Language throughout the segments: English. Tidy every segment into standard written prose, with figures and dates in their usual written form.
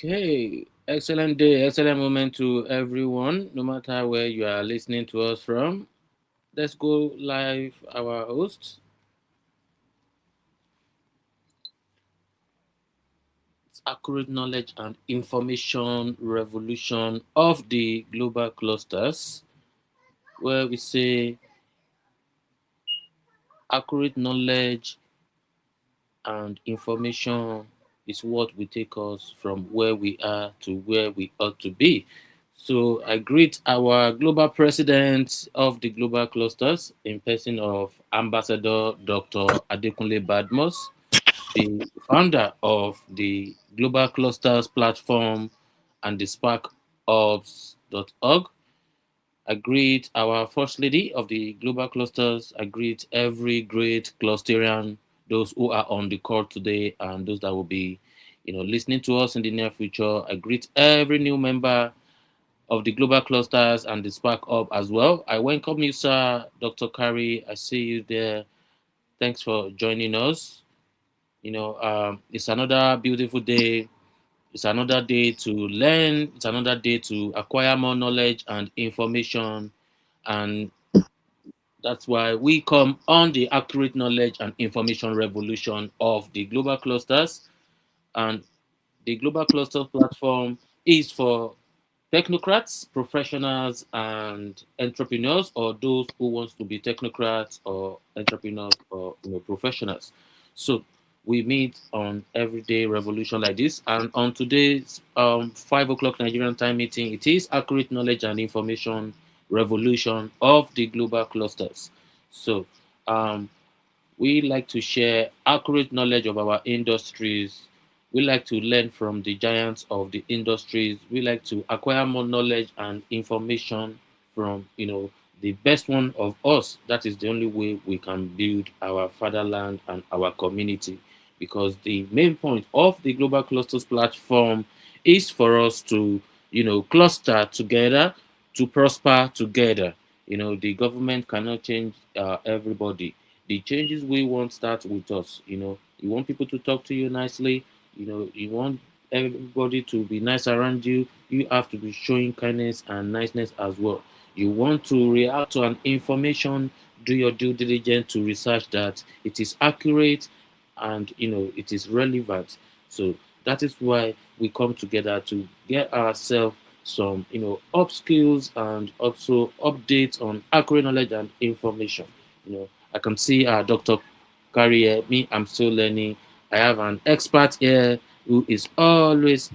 Okay, excellent day, excellent moment to everyone, no matter where you are listening to us from. Let's go live. Our host, it's accurate knowledge and information revolution of the global clusters, where we say accurate knowledge and information is what will take us from where we are to where we ought to be. So I greet our global president of the global clusters in person of Ambassador Dr. Adekunle Badmos, the founder of the Global Clusters platform and the sparkhubs.org. I greet our First Lady of the Global Clusters. I greet every great clusterian, those who are on the call today and those that will be, listening to us in the near future. I greet every new member of the Global Clusters and the Spark Up as well. I welcome you, sir, Dr. Kari. I see you there. Thanks for joining us. It's another beautiful day. It's another day to learn. It's another day to acquire more knowledge and information. And that's why we come on the accurate knowledge and information revolution of the global clusters. And the global cluster platform is for technocrats, professionals, and entrepreneurs, or those who wants to be technocrats or entrepreneurs or professionals. So we meet on everyday revolution like this, and on today's 5 o'clock Nigerian time meeting, it is accurate knowledge and information revolution of the global clusters. So um, we like to share accurate knowledge of our industries. We like to learn from the giants of the industries. We like to acquire more knowledge and information from, the best one of us. That is the only way we can build our fatherland and our community. Because the main point of the Global Clusters platform is for us to, cluster together to prosper together. The government cannot change everybody. The changes we want start with us. You want people to talk to you nicely. You want everybody to be nice around you. You have to be showing kindness and niceness as well. You want to react to an information, do your due diligence to research that it is accurate and it is relevant. So that is why we come together to get ourselves some up skills and also updates on accurate knowledge and information. I can see Dr. Carrier, me, I'm still learning. I have an expert here who is always,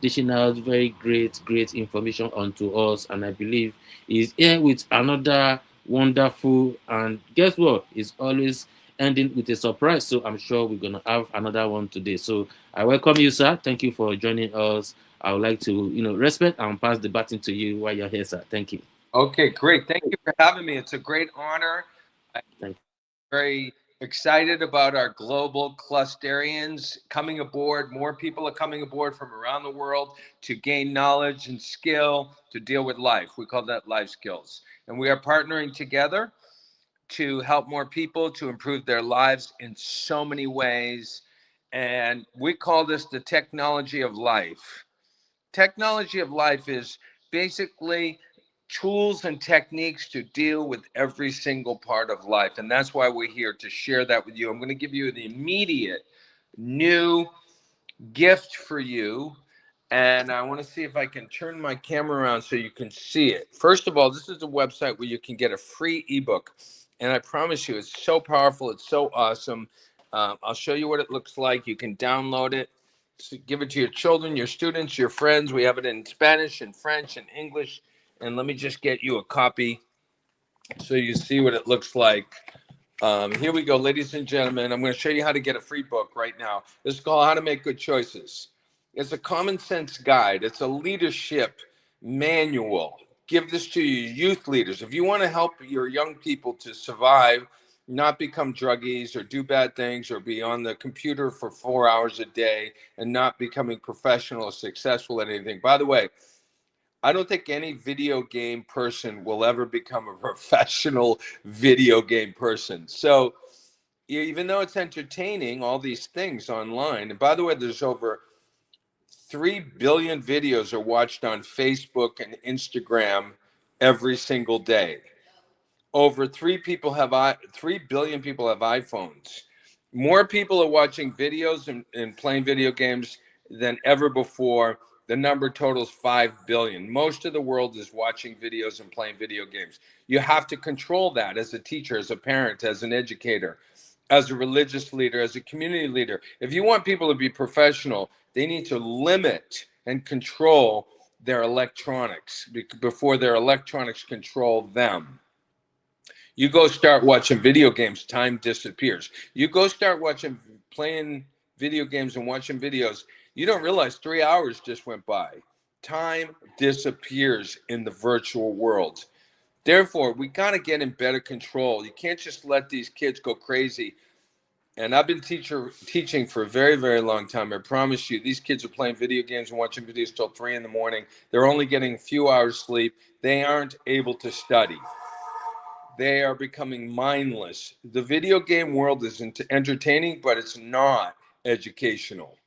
dishing out very great information onto us. And I believe he's here with another wonderful, and guess what? He's always ending with a surprise. So I'm sure we're going to have another one today. So I welcome you, sir. Thank you for joining us. I would like to, respect and pass the baton to you while you're here, sir. Thank you. Okay, great. Thank you for having me. It's a great honor. I'm Thank very excited about our global clusterians coming aboard. More people are coming aboard from around the world to gain knowledge and skill to deal with life. We call that life skills. And we are partnering together to help more people to improve their lives in so many ways. And we call this the technology of life. Technology of life is basically tools and techniques to deal with every single part of life. And that's why we're here to share that with you. I'm going to give you the immediate new gift for you. And I want to see if I can turn my camera around so you can see it. First of all, this is a website where you can get a free ebook. And I promise you, it's so powerful. It's so awesome. I'll show you what it looks like. You can download it. So give it to your children, your students, your friends. We have it in Spanish and French and English. And let me just get you a copy so you see what it looks like. Here we go, ladies and gentlemen. I'm going to show you how to get a free book right now. This is called How to Make Good Choices. It's a common sense guide. It's a leadership manual. Give this to your youth leaders. If you want to help your young people to survive, not become druggies or do bad things or be on the computer for 4 hours a day and not becoming professional or successful at anything. By the way, I don't think any video game person will ever become a professional video game person. So even though it's entertaining, all these things online, and by the way, there's over 3 billion videos are watched on Facebook and Instagram every single day. Over 3 billion people have iPhones. More people are watching videos and playing video games than ever before. The number totals 5 billion. Most of the world is watching videos and playing video games. You have to control that as a teacher, as a parent, as an educator, as a religious leader, as a community leader. If you want people to be professional, they need to limit and control their electronics before their electronics control them. You go start watching video games, time disappears. You go start playing video games and watching videos, you don't realize 3 hours just went by. Time disappears in the virtual world. Therefore, we got to get in better control. You can't just let these kids go crazy. And I've been teaching for a very, very long time. I promise you, these kids are playing video games and watching videos till 3 in the morning. They're only getting a few hours sleep. They aren't able to study. They are becoming mindless. The video game world is entertaining, but it's not educational.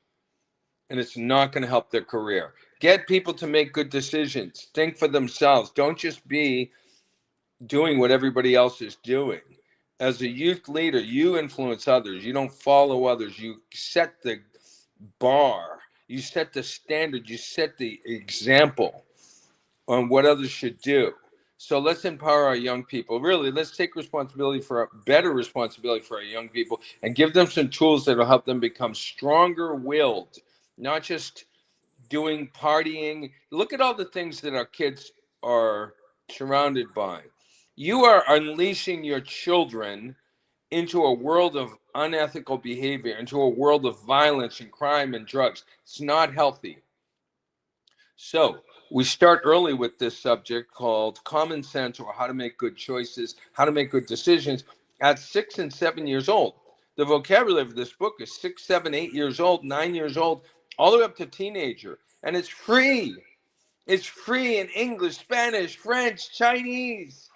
And it's not going to help their career. Get people to make good decisions. Think for themselves. Don't just be doing what everybody else is doing. As a youth leader, you influence others. You don't follow others. You set the bar. You set the standard. You set the example on what others should do. So let's empower our young people. Really, let's take better responsibility for our young people and give them some tools that will help them become stronger willed, not just doing partying. Look at all the things that our kids are surrounded by. You are unleashing your children into a world of unethical behavior, into a world of violence and crime and drugs. It's not healthy. So we start early with this subject called common sense, or how to make good choices, how to make good decisions at 6 and 7 years old. The vocabulary of this book is 6, 7, 8 years old, 9 years old, all the way up to teenager. And it's free. It's free in English, Spanish, French, Chinese.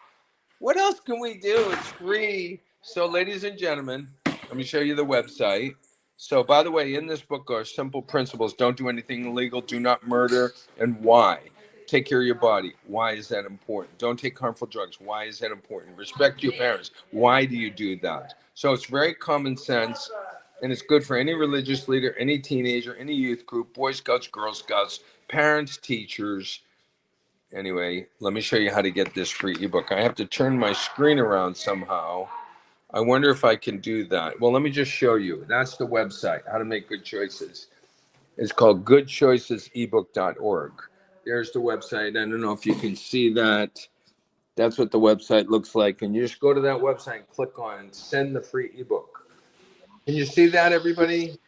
What else can we do? It's free. So, ladies and gentlemen, let me show you the website. So, by the way, in this book are simple principles. Don't do anything illegal. Do not murder. And why? Take care of your body. Why is that important? Don't take harmful drugs. Why is that important? Respect your parents. Why do you do that? So, it's very common sense. And it's good for any religious leader, any teenager, any youth group, Boy Scouts, Girl Scouts, parents, teachers. Anyway, let me show you how to get this free ebook. I have to turn my screen around somehow. I wonder if I can do that. Well, let me just show you. That's the website, how to make good choices. It's called goodchoicesebook.org. There's the website. I don't know if you can see that. That's what the website looks like. And you just go to that website and click on send the free ebook. Can you see that, everybody?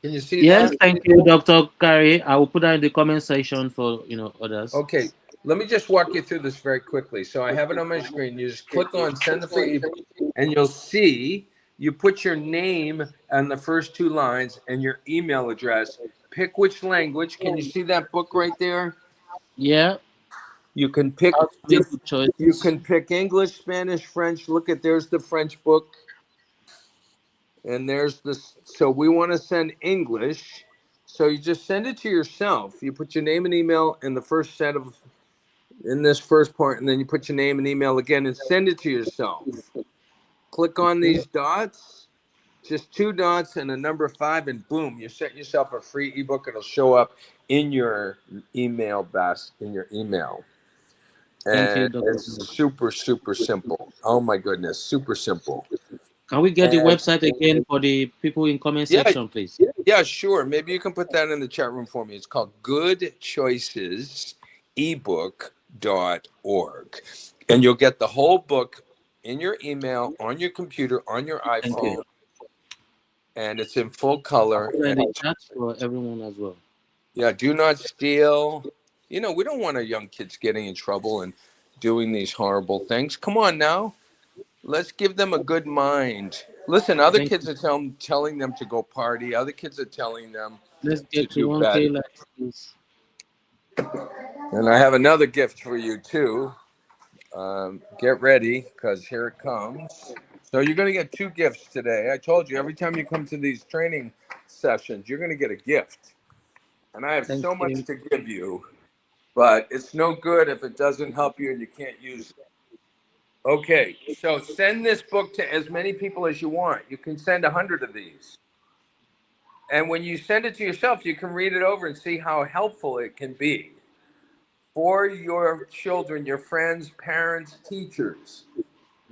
Can you see Yes, that? thank you, Dr. Gary. I will put that in the comment section for others. Okay, let me just walk you through this very quickly. So I have it on my screen. You just click on send the free ebook, and you'll see you put your name on the first two lines and your email address. Pick which language. Can you see that book right there? Yeah, You can pick how to your, make good you choices. can pick English, Spanish, French. Look at there's the French book, and there's this. So we want to send English. So you just send it to yourself. You put your name and email in the first set of in this first part, and then you put your name and email again and send it to yourself. Click on Okay, these dots, just two dots and a number 5, and boom, you set yourself a free ebook. It'll show up in your email bas in your email. thank you, And Dr. it's Gary. super, super simple. Oh my goodness, super simple. Can we get the And website again for the people in comment yeah, section, please? yeah, sure. Maybe you can put that in the chat room for me. It's called goodchoicesebook.org. And you'll get the whole book in your email, on your computer, on your Thank you. iPhone, and it's in full I'll color. put that in And the chat for everyone as well. yeah, do not steal. You know, we don't want our young kids getting in trouble and doing these horrible things. Come on now. Let's give them a good mind. Listen, other Thank kids you. are telling them to go party. Other kids are telling them Let's to get to do bad. 1K likes, please. And I have another gift for you too. Get ready because here it comes. So you're going to get two gifts today. I told you every time you come to these training sessions, you're going to get a gift. And I have Thank so much you. to give you, but it's no good if it doesn't help you and you can't use it. Okay, so send this book to as many people as you want. You can send 100 of these. And when you send it to yourself, you can read it over and see how helpful it can be for your children, your friends, parents, teachers.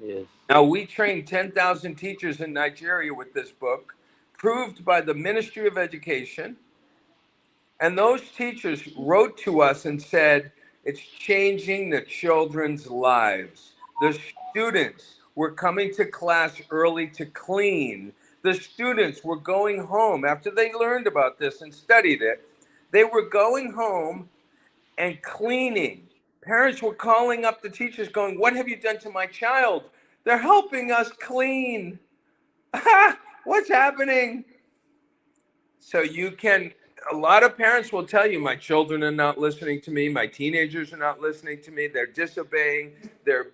Yes. Now, we trained 10,000 teachers in Nigeria with this book, proved by the Ministry of Education. And those teachers wrote to us and said, it's changing the children's lives. The students were coming to class early to clean. The students were going home after they learned about this and studied it. They were going home and cleaning. Parents were calling up the teachers going, what have you done to my child? They're helping us clean. What's happening? So you can, a lot of parents will tell you, my children are not listening to me, my teenagers are not listening to me, they're disobeying, they're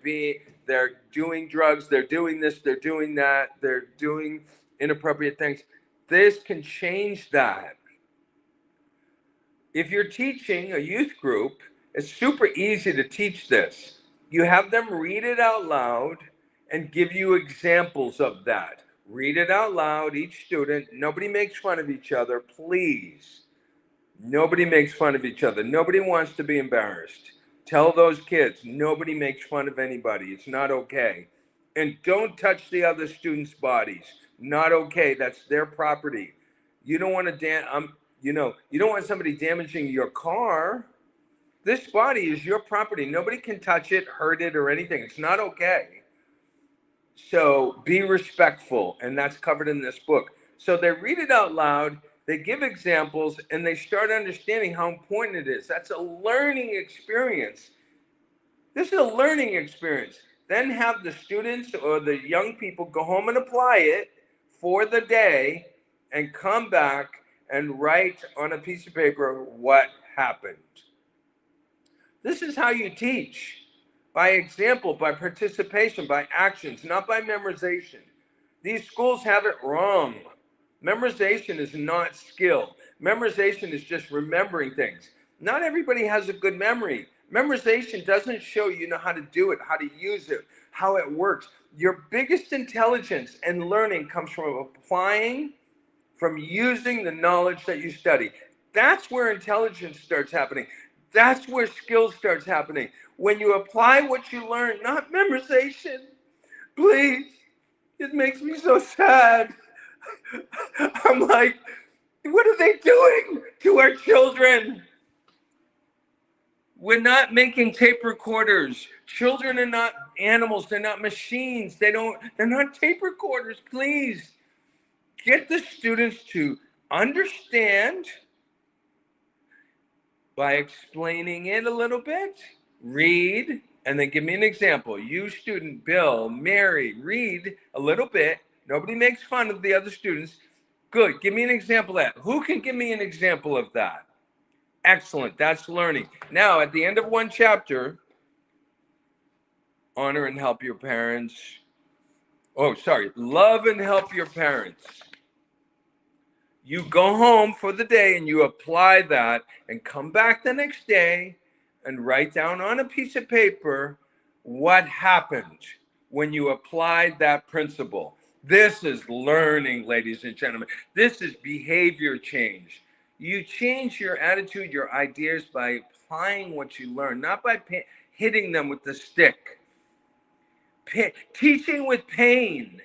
doing drugs, they're doing this, they're doing that, they're doing inappropriate things. This can change that. If you're teaching a youth group, it's super easy to teach this. You have them read it out loud and give you examples of that. Read it out loud, each student. Nobody makes fun of each other, please. Nobody makes fun of each other. Nobody wants to be embarrassed. Tell those kids, nobody makes fun of anybody. It's not okay. And don't touch the other students' bodies. Not okay. That's their property. You don't want to you don't want somebody damaging your car. This body is your property. Nobody can touch it, hurt it, or anything. It's not okay. So be respectful, and that's covered in this book. So they read it out loud, they give examples, and they start understanding how important it is. That's a learning experience. This is a learning experience. Then have the students or the young people go home and apply it for the day and come back and write on a piece of paper what happened. This is how you teach, by example, by participation, by actions, not by memorization. These schools have it wrong. Memorization is not skill. Memorization is just remembering things. Not everybody has a good memory. Memorization doesn't show you know how to do it, how to use it, how it works. Your biggest intelligence and learning comes from applying, from using the knowledge that you study. That's where intelligence starts happening. That's where skill starts happening. When you apply what you learn, not memorization. Please, it makes me so sad. I'm like, what are they doing to our children? We're not making tape recorders. Children are not animals. They're not machines. They're not tape recorders. Please get the students to understand by explaining it a little bit, read, and then give me an example. You, student Bill, Mary, read a little bit. Nobody makes fun of the other students. Good. Give me an example of that. Who can give me an example of that? Excellent. That's learning. Now, at the end of one chapter, honor and help your parents. Oh, sorry. Love and help your parents. You go home for the day and you apply that and come back the next day and write down on a piece of paper what happened when you applied that principle. This is learning, ladies and gentlemen. This is behavior change. You change your attitude, your ideas by applying what you learn, not by hitting them with the stick. Teaching with pain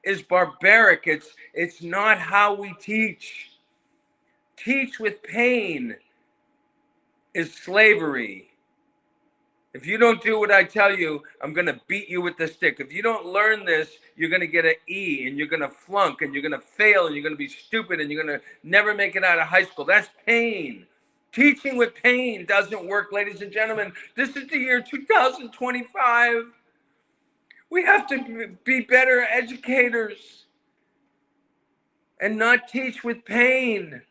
is barbaric. It's not how we teach. Teach with pain is slavery. If you don't do what I tell you, I'm going to beat you with the stick. If you don't learn this, you're going to get an E and you're going to flunk and you're going to fail and you're going to be stupid and you're going to never make it out of high school. That's pain. Teaching with pain doesn't work, ladies and gentlemen. This is the year 2025. We have to be better educators and not teach with pain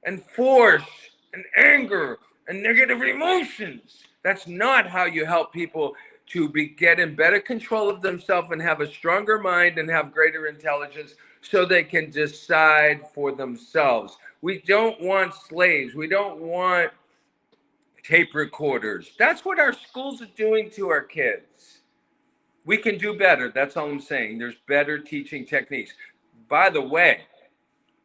and force and anger and negative emotions. That's not how you help people to get in better control of themselves and have a stronger mind and have greater intelligence so they can decide for themselves. We don't want slaves. We don't want tape recorders. That's what our schools are doing to our kids. We can do better. That's all I'm saying. There's better teaching techniques. By the way,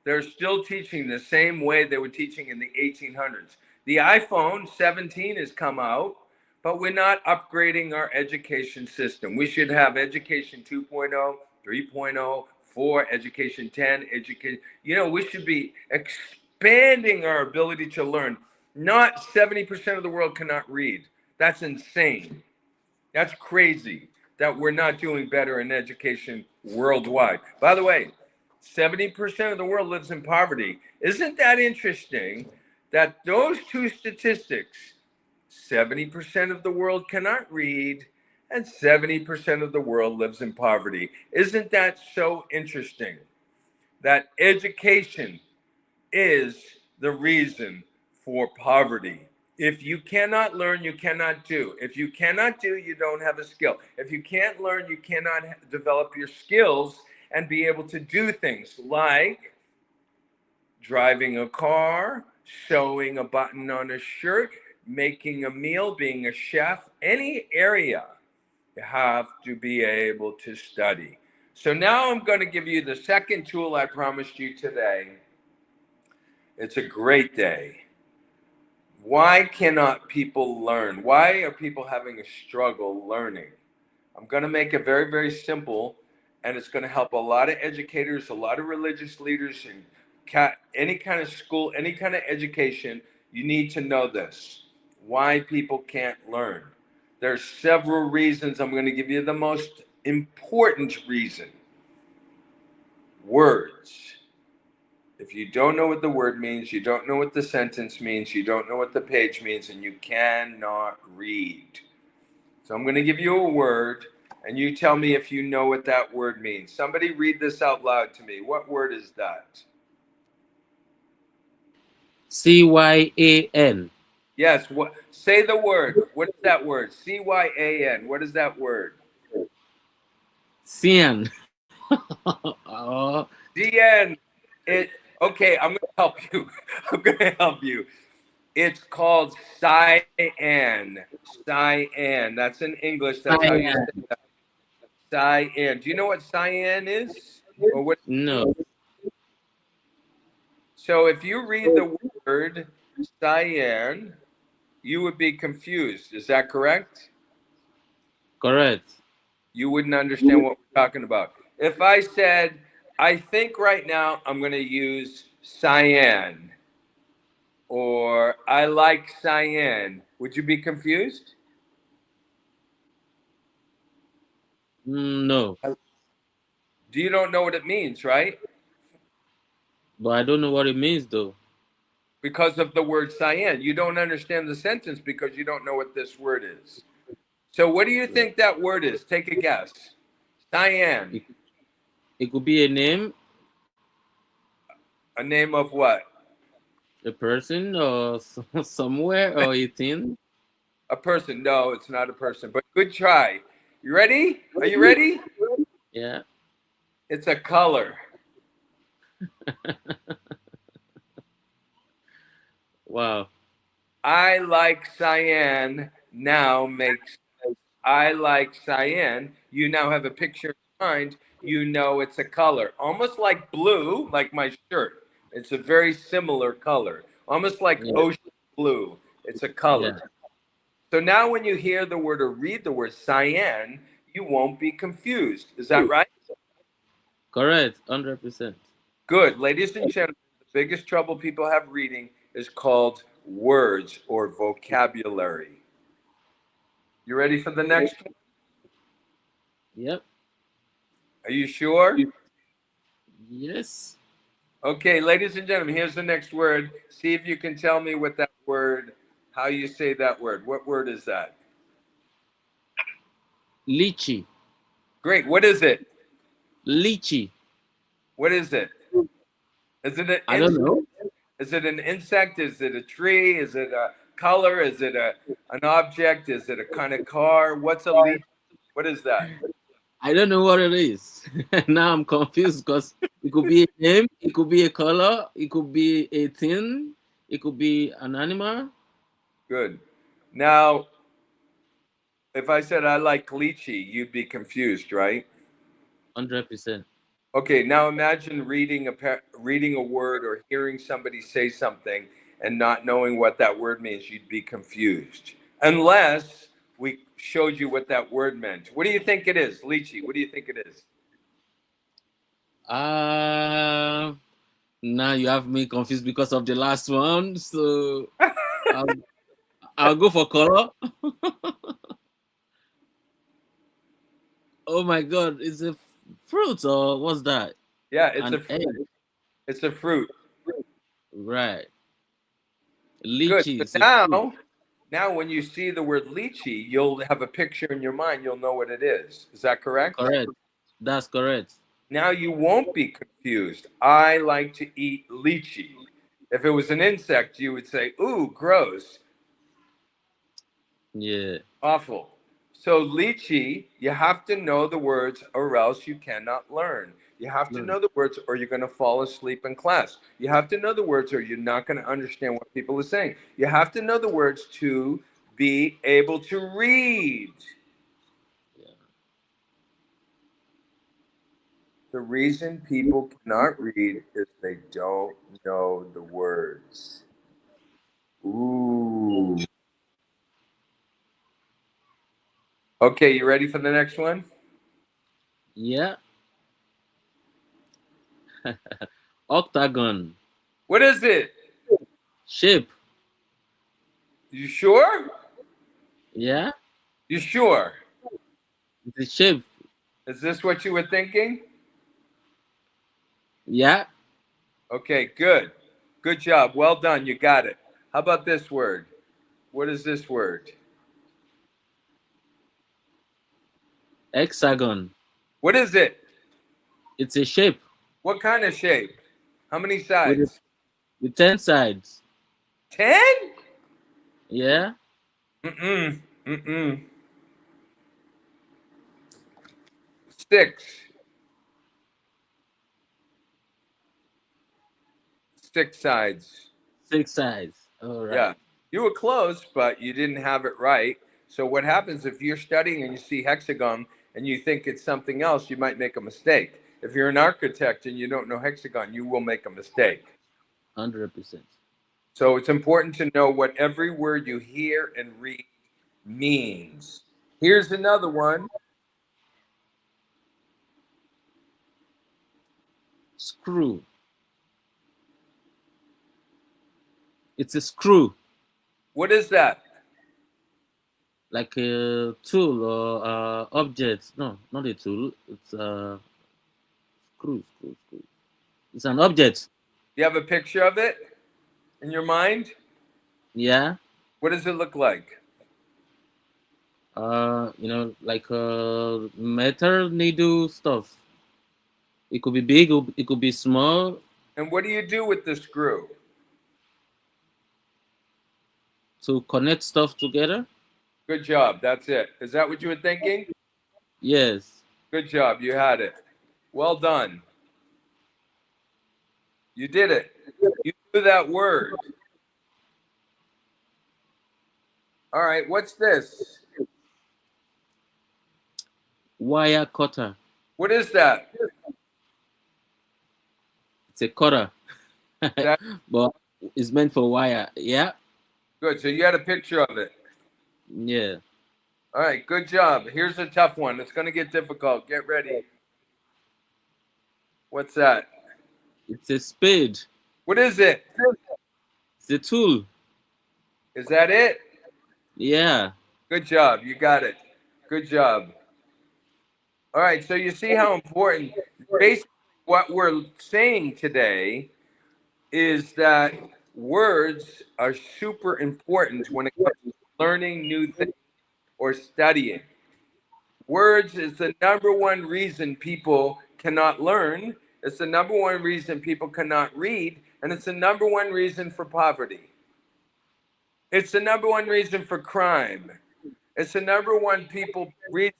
they're still teaching the same way they were teaching in the 1800s. The iPhone 17 has come out, but we're not upgrading our education system. We should have education 2.0, 3.0, 4, education 10, education. We should be expanding our ability to learn. Not 70% of the world cannot read. That's insane. That's crazy that we're not doing better in education worldwide. By the way, 70% of the world lives in poverty. Isn't that interesting that those two statistics, 70% of the world cannot read and 70% of the world lives in poverty? Isn't that so interesting that education is the reason for poverty? If you cannot learn, you cannot do. If you cannot do, you don't have a skill. If you can't learn, you cannot develop your skills and be able to do things like driving a car, sewing a button on a shirt, making a meal, being a chef, any area. You have to be able to study. So now I'm going to give you the second tool I promised you today. It's a great day. Why cannot people learn? Why are people having a struggle learning? I'm going to make it very, very simple, and it's going to help a lot of educators, a lot of religious leaders, and any kind of school, any kind of education. You need to know this. Why people can't learn. There's several reasons. I'm going to give you the most important reason. Words. If you don't know what the word means, you don't know what the sentence means, you don't know what the page means, and you cannot read. So I'm going to give you a word, and you tell me if you know what that word means. Somebody read this out loud to me. What word is that? CYAN. Yes. What? Say the word. What is that word? CYAN. What is that word? Cyan. Oh, DN. It. Okay. I'm going to help you. I'm going to help you. It's called cyan. Cyan. That's in English. That's how you say cyan. that. Cyan. Do you know what cyan is? Or what? No, So if you read the word cyan, you would be confused. Is that correct? correct. You wouldn't understand what we're talking about. If I said, I think right now I'm going to use cyan, or I like cyan, would you be confused? No, You don't know what it means, right? but I don't know what it means though. Because of the word cyan. You don't understand the sentence because you don't know what this word is. So, what do you Yeah. think that word is? Take a guess. Cyan. It, it could be a name, A name of what? a person, or somewhere, or a thing. A person. No, it's not a person, but good try. You ready? Are you ready? Yeah. It's a color. Wow. I like cyan now makes I like cyan. You now have a picture in mind. You know it's a color. Almost like blue, like my shirt. It's a very similar color. Almost like Yeah. ocean blue. It's a Yeah. color. So now when you hear the word or read the word cyan, you won't be confused. Is that right? Correct. 100%. Good. Ladies and gentlemen, the biggest trouble people have reading is called words or vocabulary. You ready for the next one? Yep. Are you sure? Yes. Okay, ladies and gentlemen, here's the next word. See if you can tell me what that word, how you say that word. What word is that? Lychee. Great. What is it? Lychee. What is it? Is it an I don't insect? know. Is it an insect? Is it a tree? Is it a color? Is it an object? Is it a kind of car? What's a lychee? What is that? I don't know what it is. Now I'm confused because it could be a name, it could be a color, it could be a thing, it could be an animal. Good. Now, if I said I like lychee, you'd be confused, right? 100%. Okay, now imagine reading a word or hearing somebody say something and not knowing what that word means. You'd be confused unless we showed you what that word meant. What do you think it is, lychee? What do you think it is? Uh Now you have me confused because of the last one. So I'll, I'll go for color. Oh my god, it's a fruit or what's that? Yeah, An egg. it's a fruit. Right. Good. Lychee So is a fruit. now when you see the word lychee, you'll have a picture in your mind. You'll know what it is. Is that correct? Correct. That's correct. Now you won't be confused. I like to eat lychee. If it was an insect, you would say, "Ooh, gross, Yeah. awful." So lychee, you have to know the words or else you cannot learn. You have to Learn. know the words or you're going to fall asleep in class. You have to know the words or you're not going to understand what people are saying. You have to know the words to be able to read. Yeah. The reason people cannot read is they don't know the words. Ooh. Okay, you ready for the next one? Yeah. Octagon. What is it? Shape. You sure? Yeah. You sure? It's a shape. Is this what you were thinking? Yeah. Okay, good. Good job. Well done. You got it. How about this word? What is this word? Hexagon. What is it? It's a shape What kind of shape? How many with sides? with 10 sides. 10? Yeah. Mm-mm. Mm-mm. 6. 6 sides. 6 sides. All Yeah. right. You were close, but you didn't have it right. So what happens if you're studying and you see hexagon and you think it's something else, you might make a mistake. If you're an architect and you don't know hexagon, you will make a mistake. 100%. So it's important to know what every word you hear and read means. Here's another one. Screw. It's a screw, What is that? like a tool or object. No, not a tool. It's a screw. It's an object. You have a picture of it in your mind? Yeah. What does it look like? Like metal needle stuff. It could be big. It could be small. And what do you do with the screw? To connect stuff together. Good job. That's it. Is that what you were thinking? Yes. Good job. You had it. Well done. You did it. You knew that word. All right. What's this? Wire cutter. What is that? It's a cutter, That but it's meant for wire. Yeah. good. So you had a picture of it. Yeah. All right. Good job. Here's a tough one. It's going to get difficult. Get ready. What's that? It's a spade. What is it? It's a tool. Is that it? Yeah. Good job. You got it. Good job. All right. So you see how important basically what we're saying today is that words are super important when it comes to learning new things or studying. Words is the number one reason people cannot learn. It's the number one reason people cannot read. And it's the number one reason for poverty. It's the number one reason for crime. It's the number one reason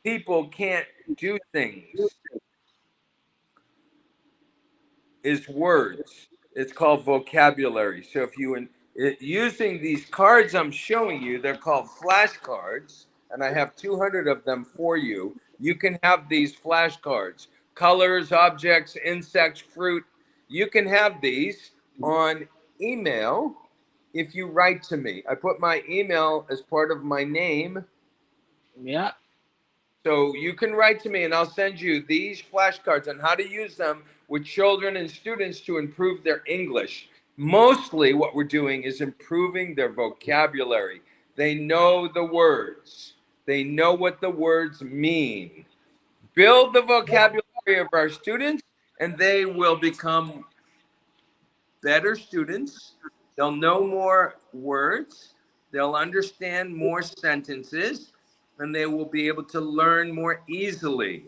people can't do things is words. It's called vocabulary. So if using these cards I'm showing you, they're called flashcards, and I have 200 of them for you. You can have these flashcards, colors, objects, insects, fruit. You can have these on email if you write to me. I put my email as part of my name, Yeah. so you can write to me and I'll send you these flashcards on how to use them with children and students to improve their English. Mostly what we're doing is improving their vocabulary. They know the words. They know what the words mean. Build the vocabulary of our students and they will become better students. They'll know more words. They'll understand more sentences and they will be able to learn more easily.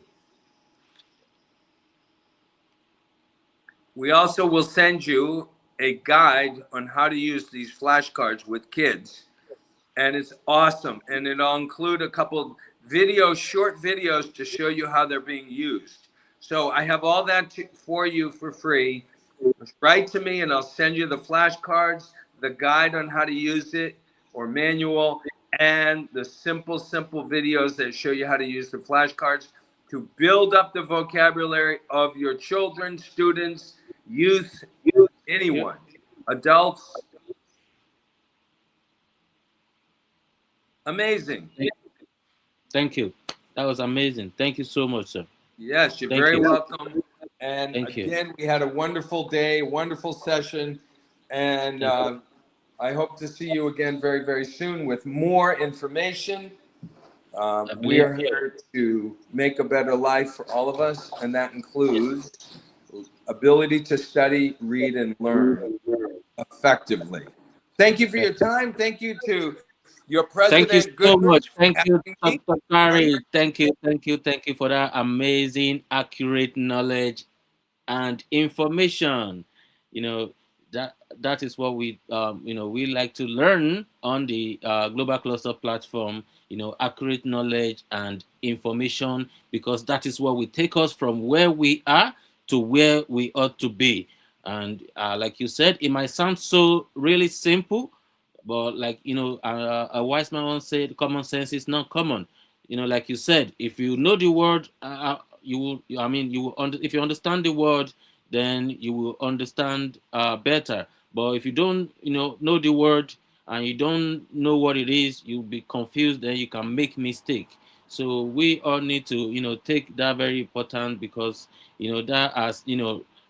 We also will send you a guide on how to use these flashcards with kids. And it's awesome. And it'll include a couple videos, short videos to show you how they're being used. So I have all that for you for free. Write to me and I'll send you the flashcards, the guide on how to use it or manual, and the simple videos that show you how to use the flashcards to build up the vocabulary of your children, students, youth, Yep. anyone, adults. Amazing. Thank you. That was amazing. Thank you so much, sir. Yes, you're Thank very you. welcome. And Thank you. again, we had a wonderful day, wonderful session. And Thank you. I hope to see you again very, very soon with more information. I We believe are so. here to make a better life for all of us, and that includes ability to study, read, and learn effectively. Thank you for your time. Thank you to your Thank you president, so Goodrich, much. for Thank you, having me. Dr. Remember, Kari. Thank you, thank you, thank you for that amazing, accurate knowledge and information. You know that is what we like to learn on the Global Cluster platform. Accurate knowledge and information, because that is what will take us from where we are to where we ought to be. And like you said, it might sound so really simple, but like a wise man once said, common sense is not common. Like you said, if you know the word, you will. I mean, if you understand the word, then you will understand better. But if you don't, know the word and you don't know what it is, you'll be confused. Then you can make mistake. So we all need to, take that very important, because that has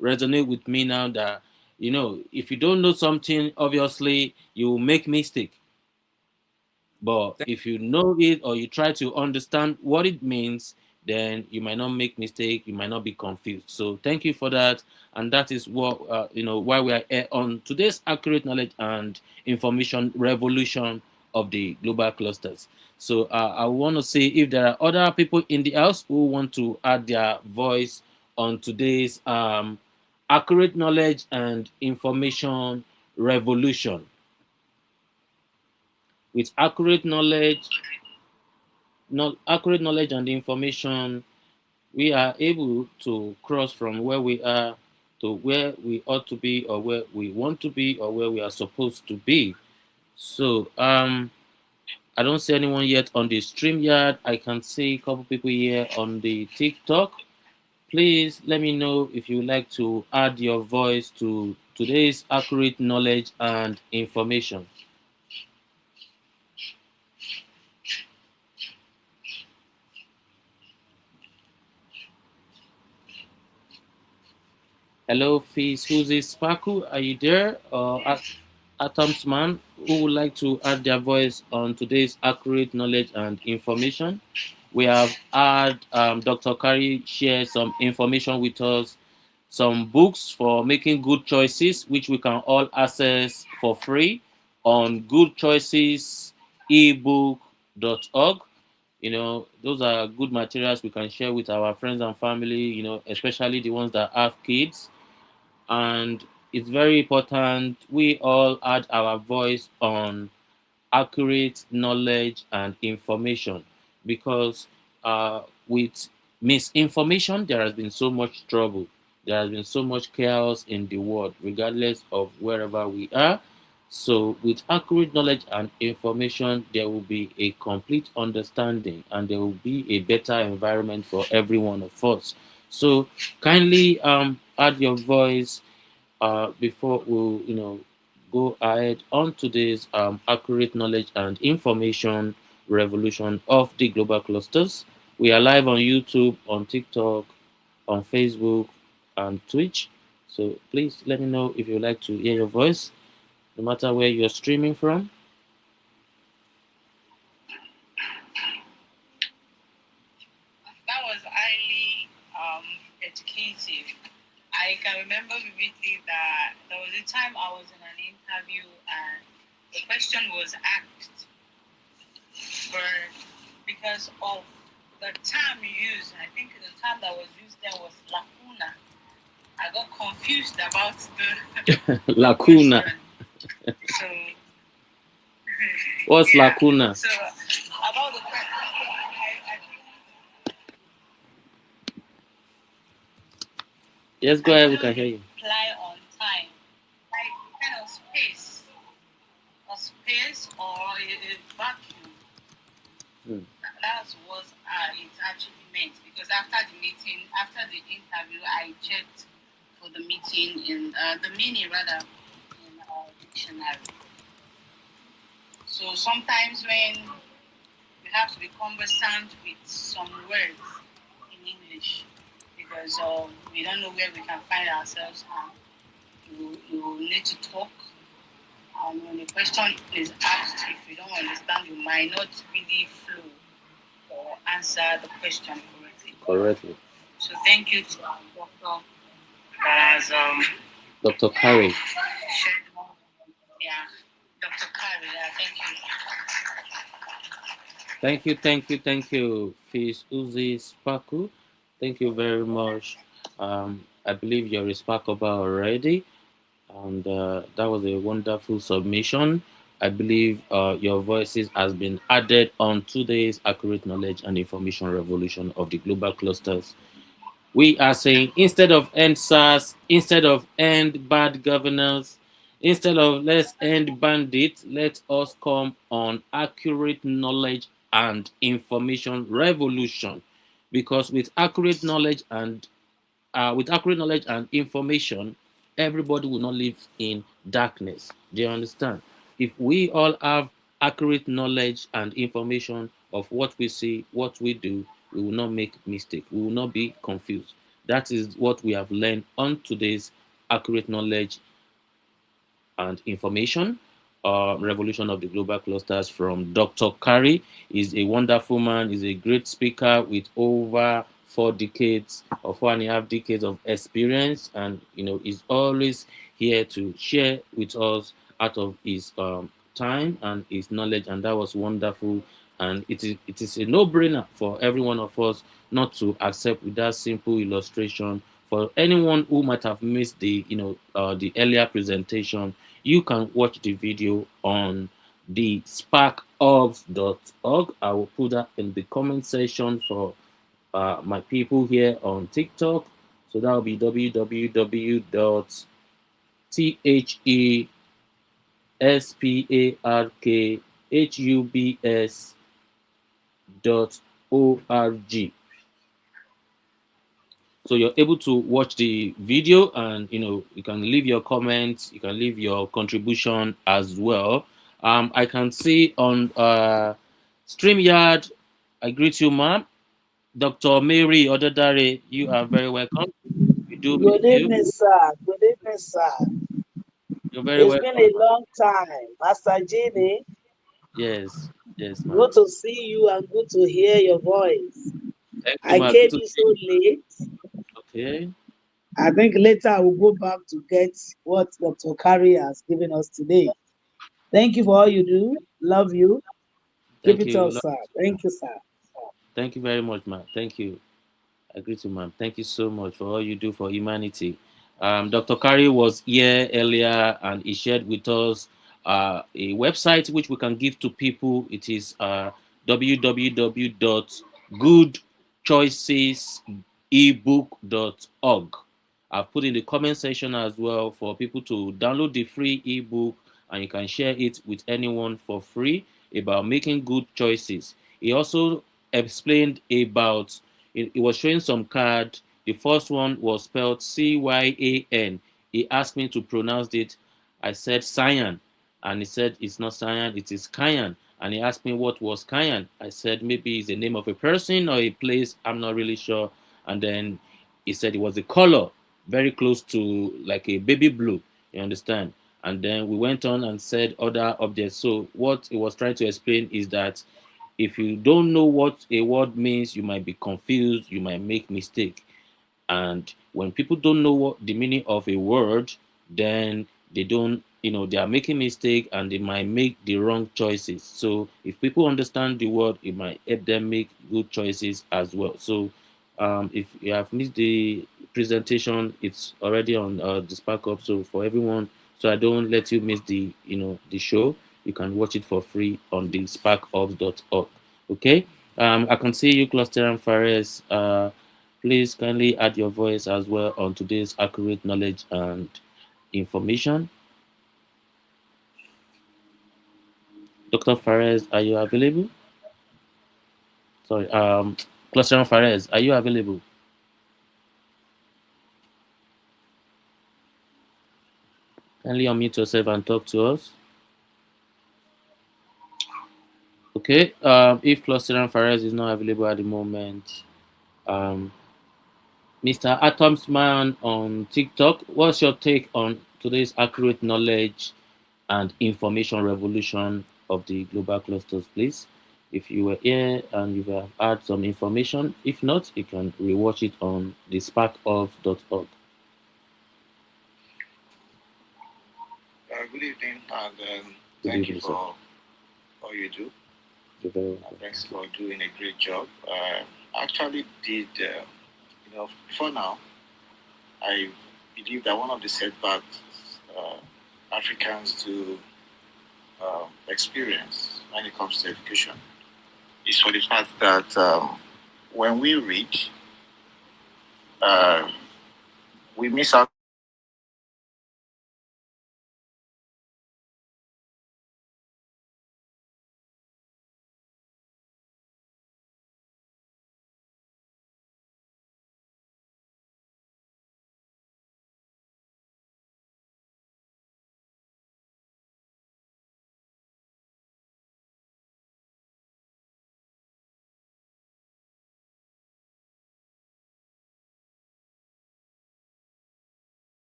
resonate with me now, that if you don't know something, obviously you will make mistake. But if you know it, or you try to understand what it means, then you might not make mistake. You might not be confused. So thank you for that, and that is what why we are here on today's accurate knowledge and information revolution of the global clusters. So I want to see if there are other people in the house who want to add their voice on today's accurate knowledge and information revolution. With accurate knowledge and information, we are able to cross from where we are to where we ought to be, or where we want to be, or where we are supposed to be. So I don't see anyone yet on the stream yard. I can see a couple people here on the TikTok. Please let me know if you would like to add your voice to today's accurate knowledge and information. Hello, Fizz. Who's this? Sparkle, are you there? Or Atoms Man, who would like to add their voice on today's accurate knowledge and information? We have had Dr. Kari share some information with us, some books for making good choices, which we can all access for free on goodchoicesebook.org. Those are good materials we can share with our friends and family, especially the ones that have kids. And it's very important we all add our voice on accurate knowledge and information because with misinformation there has been so much trouble, there has been so much chaos in the world regardless of wherever we are. So with accurate knowledge and information there will be a complete understanding and there will be a better environment for every one of us. So kindly add your voice before we go ahead on today's accurate knowledge and information revolution of the global clusters. We are live on YouTube, on TikTok, on Facebook, and Twitch. So please let me know if you'd like to hear your voice, no matter where you're streaming from. That was highly educative. I can remember vividly that there was a time I was in an interview and the question was asked for because of the term used. I think the term that was used there was lacuna. I got confused about the Lacuna. question. So, What's yeah. lacuna? So, about the question, I Yes, go I ahead. We can couldn't hear you. reply on time. Like kind of space, a space or a vacuum. Hmm. That's what it actually meant because after the meeting, after the interview, I checked for the meeting in the meaning rather in dictionary. So sometimes when we have to be conversant with some words in English because we don't know where we can find ourselves and you need to talk. And when the question is asked, if you don't understand, you might not really flow or answer the question correctly. Correctly. So thank you to our doctor that has Dr. Carey. shared more. Yeah, Dr. Kari, yeah, thank you. Thank you, Fizz Uzi Spaku. Thank you very much. I believe you're a Sparkable already, and that was a wonderful submission. I believe your voices has been added on today's accurate knowledge and information revolution of the global clusters. We are saying instead of end SARS, instead of end bad governance, instead of let's end bandits, let us come on accurate knowledge and information revolution. Because with accurate knowledge and information, everybody will not live in darkness. Do you understand? If we all have accurate knowledge and information of what we see, what we do, we will not make mistake. We will not be confused. That is what we have learned on today's accurate knowledge and information revolution of the global clusters from Dr. Kari. Is a wonderful man, is a great speaker with over 4 decades or 4.5 decades of experience, and is always here to share with us out of his time and his knowledge, and that was wonderful. And it is a no-brainer for every one of us not to accept with that simple illustration. For anyone who might have missed the earlier presentation, you can watch the video on the sparkorbs.org. I will put that in the comment section for my people here on TikTok. So that will be www.thesparkhubs.org. So you're able to watch the video, and you can leave your comments, you can leave your contribution as well. I can see on StreamYard. I greet you, ma'am. Dr. Mary Odedare, you are very welcome. We do miss Good you. evening, sir. Good evening, sir. You're very It's been welcome, a ma'am. long time. Master Jenny, Yes, yes, ma'am. good to see you and good to hear your voice. Thank you, I ma'am. Good came to in see so late. you. Okay. I think later I will go back to get what Dr. Kari has given us today. Thank you for all you do. Love you. Keep Thank it you. up, sir. Thank you, sir. Thank you very much, ma'am. Thank you. I greet you, ma'am. Thank you so much for all you do for humanity. Dr. Kari was here earlier and he shared with us a website which we can give to people. It is www.goodchoicesebook.org. I've put in the comment section as well for people to download the free ebook and you can share it with anyone for free about making good choices. He also explained about, it was showing some card. The first one was spelled Cyan. He asked me to pronounce it. I said cyan, and he said it's not cyan, it is Cayenne. And he asked me what was Cayenne. I said maybe it's the name of a person or a place. I'm not really sure. And then he said it was a color very close to like a baby blue. You understand? And then we went on and said other objects. So what he was trying to explain is that if you don't know what a word means, you might be confused, you might make mistake. And when people don't know what the meaning of a word, then they don't, they are making mistake and they might make the wrong choices. So if people understand the word, it might help them make good choices as well. So if you have missed the presentation, it's already on the Spark Up. So for everyone, so I don't let you miss the show, you can watch it for free on the sparkups.org. Okay. I can see you, Cluster and Fares. Please kindly add your voice as well on today's accurate knowledge and information. Dr. Fares, are you available? Sorry, Cluster Fares, are you available? Kindly unmute yourself and talk to us. Okay, if Cluster Fares is not available at the moment, um, Mr. Atomsman on TikTok, what's your take on today's accurate knowledge and information revolution of the global clusters, please? If you were here and you have had some information, if not, you can rewatch it on the sparkof.org. Good evening, and Good thank you evening, sir. for all you do. You're very welcome. Thanks for doing a great job. Actually, did before now, I believe that one of the setbacks Africans do experience when it comes to education is for the fact that when we read, uh, we miss out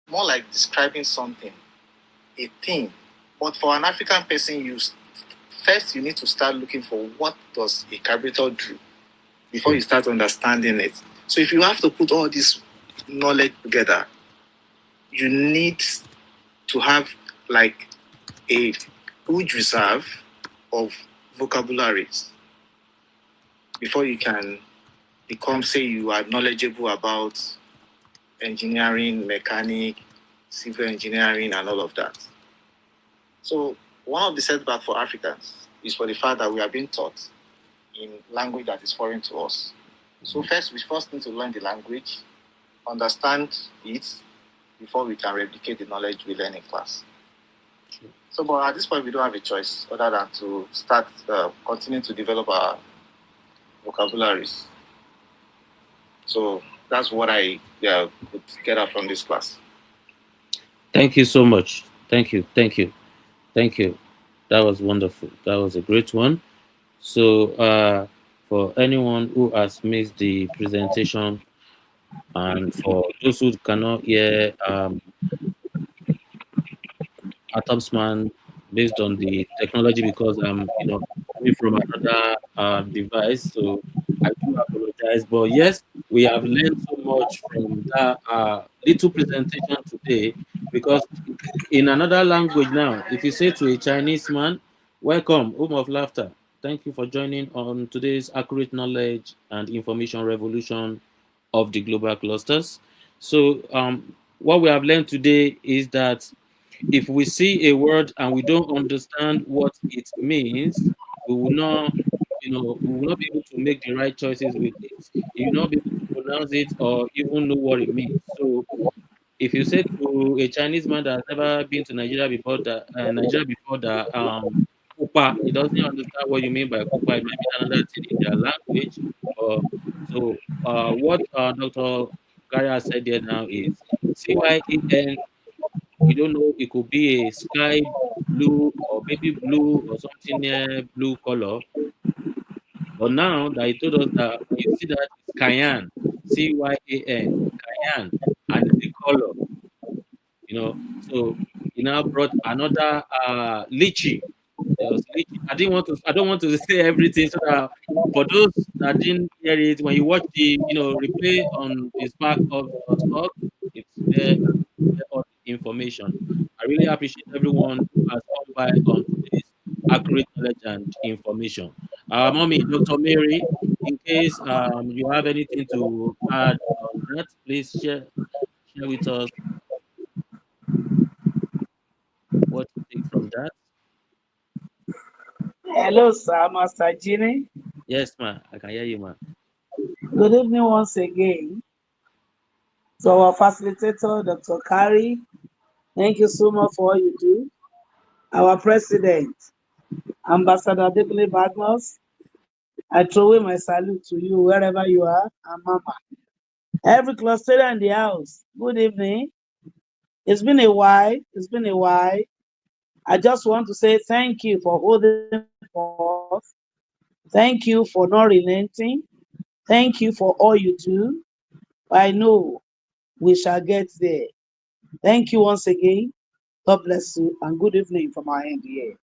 more like describing something, a thing. But for an African person, first you need to start looking for what does a carburetor do before True. you start understanding it. So if you have to put all this knowledge together, you need to have like a huge reserve of vocabularies before you can become, say, you are knowledgeable about engineering, mechanic, civil engineering, and all of that. So one of the setbacks for Africans is for the fact that we are being taught in language that is foreign to us. So first, we first need to learn the language, understand it, before we can replicate the knowledge we learn in class. So, but at this point, we don't have a choice other than to start continue to develop our vocabularies. So that's what I could get out from this class. Thank you so much. Thank you. Thank you. Thank you. That was wonderful. That was a great one. So, for anyone who has missed the presentation, and for those who cannot hear Atomsman based on the technology, because I'm, coming from another device, so I do apologize. But yes, we have learned so much from that little presentation today, because in another language now, if you say to a Chinese man, "Welcome, home of laughter. Thank you for joining on today's accurate knowledge and information revolution of the global clusters." So, what we have learned today is that if we see a word and we don't understand what it means, we will not, we will not be able to make the right choices with it. You will not be able to pronounce it or even know what it means. So, if you say to a Chinese man that has never been to Nigeria before that, Kupa, he doesn't understand what you mean by Kupa. It might be another thing in their language. Or so, what Dr. Gary has said there now is CYAN. You don't know, it could be a sky blue or baby blue or something near blue color. But now that he told us that when you see that it's cayenne, CYAN, cayenne, and it's a color, So he now brought another lychee. There was lychee. I don't want to say everything, so that for those that didn't hear it, when you watch the replay on the spark.org, it's there, all the information. I really appreciate everyone who has come by on today's accurate knowledge and information. Mommy, Dr. Mary, in case you have anything to add on that, please share with us what you take from that. Hello, sir, Master Ginny. Yes, ma. I can hear you, ma. Good evening once again. To our facilitator, Dr. Kari, thank you so much for all you do. Our president, Ambassador Dekule Bagnos, I throw away my salute to you wherever you are, and Mama. Every cluster in the house, good evening. It's been a while. It's been a while. I just want to say thank you for holding forth. Thank you for not relenting. Thank you for all you do. I know we shall get there. Thank you once again. God bless you and good evening from our end here.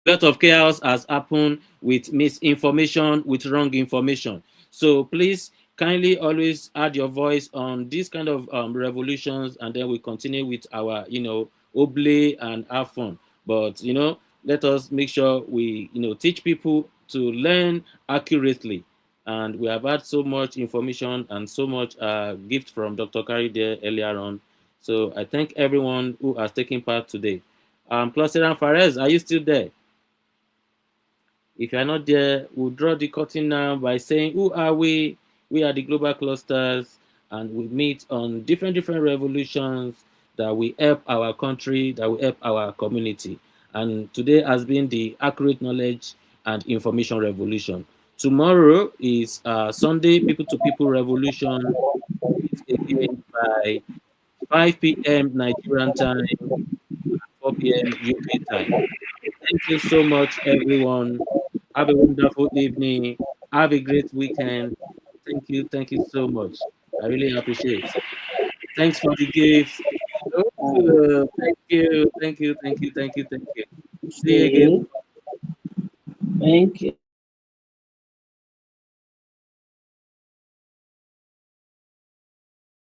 A lot of chaos has happened with misinformation, with wrong information. So please kindly always add your voice on these kind of revolutions, and then we continue with our, oblate and have fun. But let us make sure we, teach people to learn accurately. And we have had so much information and so much gift from Dr. Kari there earlier on. So I thank everyone who has taken part today. Cluster and Fares, are you still there? If you are not there, we'll draw the curtain now by saying, who are we? We are the global clusters, and we meet on different revolutions that will help our country, that will help our community. And today has been the accurate knowledge and information revolution. Tomorrow is Sunday people to people revolution. Meet again by 5 p.m. Nigerian time, 4 p.m. UK time. Thank you so much, everyone. Have a wonderful evening. Have a great weekend. Thank you. Thank you so much. I really appreciate. Thanks for the gifts. Thank you. Thank you. Thank you. Thank you. Thank you. See you again. Okay. Thank you.